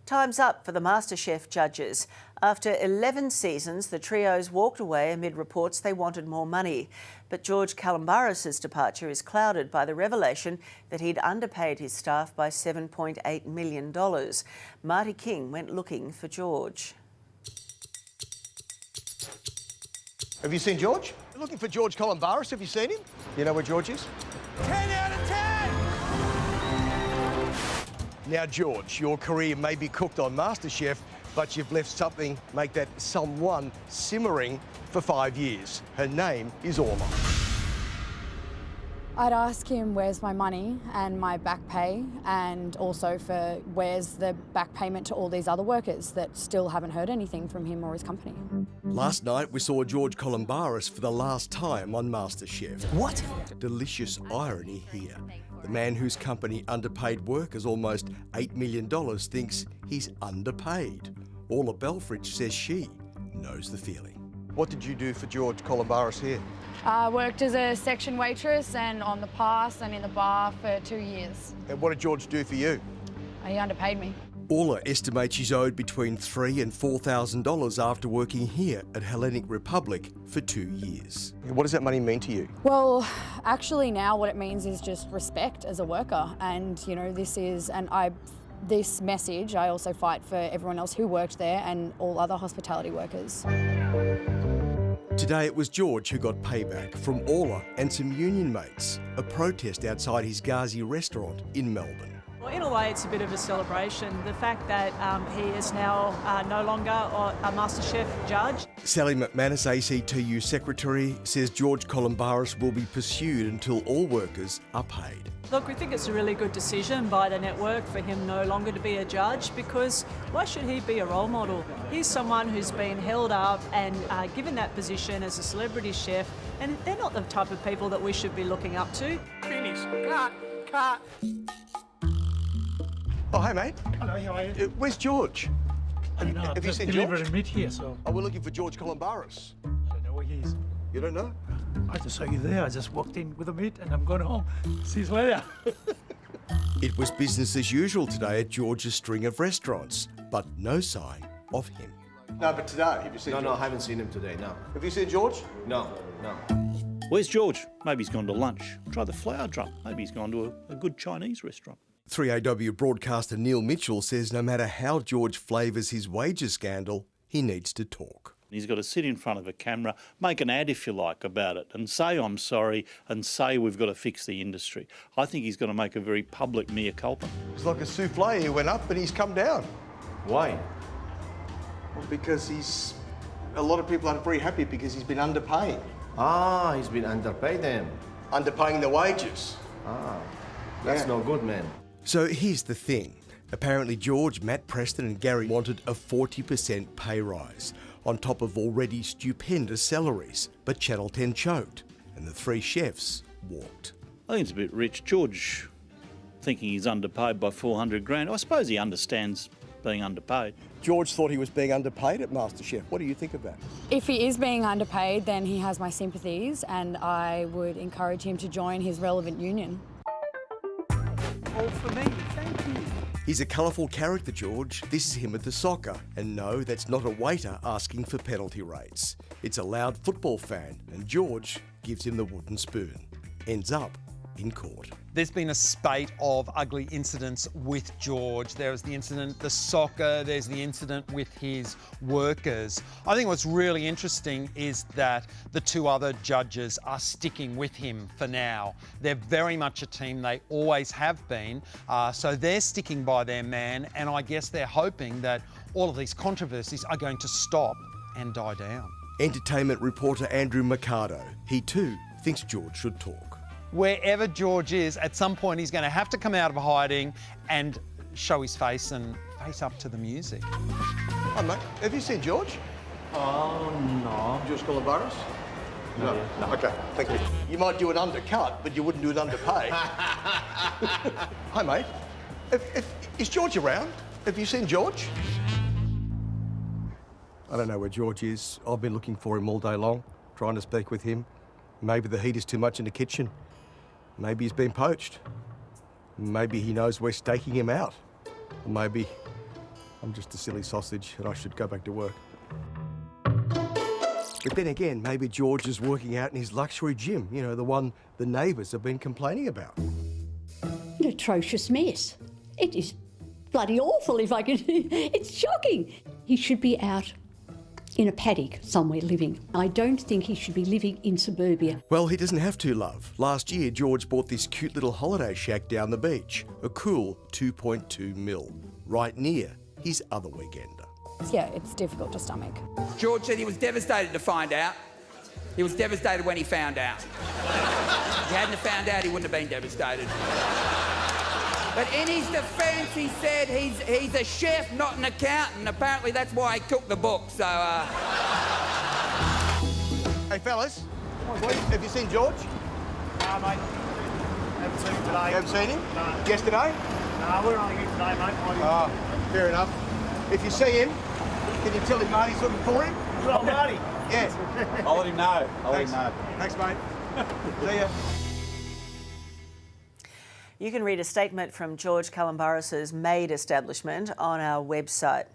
Time's up for the MasterChef judges. After 11 seasons, the trios walked away amid reports they wanted more money. But George Calombaris' departure is clouded by the revelation that he'd underpaid his staff by $7.8 million. Marty King went looking for George. Have you seen George? You're looking for George Calombaris. Have you seen him? You know where George is? 10 out of 10! Now, George, your career may be cooked on MasterChef, but you've left something, make that someone, simmering for 5 years. Her name is Orla. I'd ask him where's my money and my back pay, and also for where's the back payment to all these other workers that still haven't heard anything from him or his company. Last night we saw George Calombaris for the last time on MasterChef. What? Delicious irony here. The man whose company underpaid workers almost $8 million thinks he's underpaid. Orla Belfridge says she knows the feeling. What did you do for George Calombaris here? Worked as a section waitress and on the pass and in the bar for 2 years. And what did George do for you? He underpaid me. Orla estimates she's owed between $3,000 and $4,000 after working here at Hellenic Republic for 2 years. What does that money mean to you? Well, actually now what it means is just respect as a worker, and you know this message I also fight for everyone else who worked there and all other hospitality workers. Today it was George who got payback from Orla and some union mates, a protest outside his Ghazi restaurant in Melbourne. Well, in a way, it's a bit of a celebration. The fact that he is now no longer a MasterChef judge. Sally McManus, ACTU Secretary, says George Calombaris will be pursued until all workers are paid. Look, we think it's a really good decision by the network for him no longer to be a judge, because why should he be a role model? He's someone who's been held up and given that position as a celebrity chef, and they're not the type of people that we should be looking up to. Finish. Cut. Oh, hey, mate. Hello, how are you? Where's George? Have you seen George? Delivered a meat here, so Oh, we're looking for George Calombaris. I don't know where he is. You don't know? I just saw you there. I just walked in with the meat and I'm going home. See you later. It was business as usual today at George's string of restaurants, but no sign of him. No, but today, have you seen George? No, I haven't seen him today, no. Have you seen George? No. Where's George? Maybe he's gone to lunch. Try the flower drum. Maybe he's gone to a good Chinese restaurant. 3AW broadcaster Neil Mitchell says no matter how George flavours his wages scandal, he needs to talk. He's got to sit in front of a camera, make an ad if you like about it, and say I'm sorry and say we've got to fix the industry. I think he's got to make a very public mea culpa. It's like a souffle. He went up and he's come down. Why? Well, because a lot of people aren't very happy because he's been underpaying. Ah, he's been underpaid then. Underpaying the wages. Ah, that's no good, man. So here's the thing. Apparently George, Matt Preston and Gary wanted a 40% pay rise on top of already stupendous salaries, but Channel 10 choked and the three chefs walked. I think it's a bit rich. George thinking he's underpaid by 400 grand. I suppose he understands being underpaid. George thought he was being underpaid at MasterChef. What do you think of that? If he is being underpaid, then he has my sympathies, and I would encourage him to join his relevant union. All for me, thank you. He's a colourful character, George. This is him at the soccer. And no, that's not a waiter asking for penalty rates. It's a loud football fan, and George gives him the wooden spoon. Ends up in court. There's been a spate of ugly incidents with George. There was the incident at the soccer, there's the incident with his workers. I think what's really interesting is that the two other judges are sticking with him for now. They're very much a team, they always have been, so they're sticking by their man, and I guess they're hoping that all of these controversies are going to stop and die down. Entertainment reporter Andrew Mercado. He too thinks George should talk. Wherever George is, at some point he's going to have to come out of hiding and show his face and face up to the music. Hi, mate. Have you seen George? No. George Calombaris? No. Okay, thank you. You might do an undercut, but you wouldn't do an underpay. Hi, mate. Is George around? Have you seen George? I don't know where George is. I've been looking for him all day long, trying to speak with him. Maybe the heat is too much in the kitchen. Maybe he's been poached. Maybe he knows we're staking him out. Or maybe I'm just a silly sausage and I should go back to work. But then again, maybe George is working out in his luxury gym, you know, the one the neighbours have been complaining about. An atrocious mess. It is bloody awful if I can... It's shocking. He should be out in a paddock somewhere living. I don't think he should be living in suburbia. Well, he doesn't have to, love. Last year, George bought this cute little holiday shack down the beach, a cool 2.2 mil, right near his other weekender. Yeah, it's difficult to stomach. George said he was devastated to find out. He was devastated when he found out. If he hadn't found out, he wouldn't have been devastated. But in his defence, he said he's a chef, not an accountant. Apparently, that's why he cooked the book, so... Hey, fellas, have you seen George? No, mate. Haven't seen him today. You haven't seen him? No. Yesterday? No, we're on here today, mate. Ah, fair enough. If you see him, can you tell him Marty's looking for him? Well, Marty. Yes. I'll let him know. Thanks, mate. See ya. You can read a statement from George Calombaris' maid establishment on our website.